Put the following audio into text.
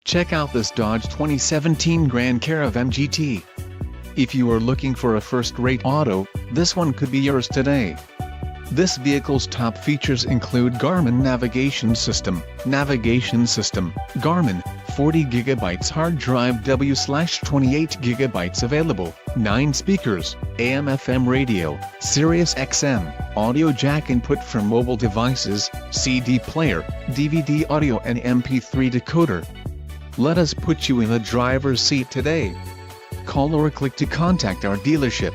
Check out this Dodge 2017 Grand Caravan GT. If you are looking for a first-rate auto, this one could be yours today. This vehicle's top features include Garmin navigation system, Garmin, 40 GB hard drive W/28 GB available, 9 speakers, AM/FM radio, Sirius XM, audio jack input for mobile devices, CD player, DVD audio and MP3 decoder. Let us put you in the driver's seat today. Call or click to contact our dealership.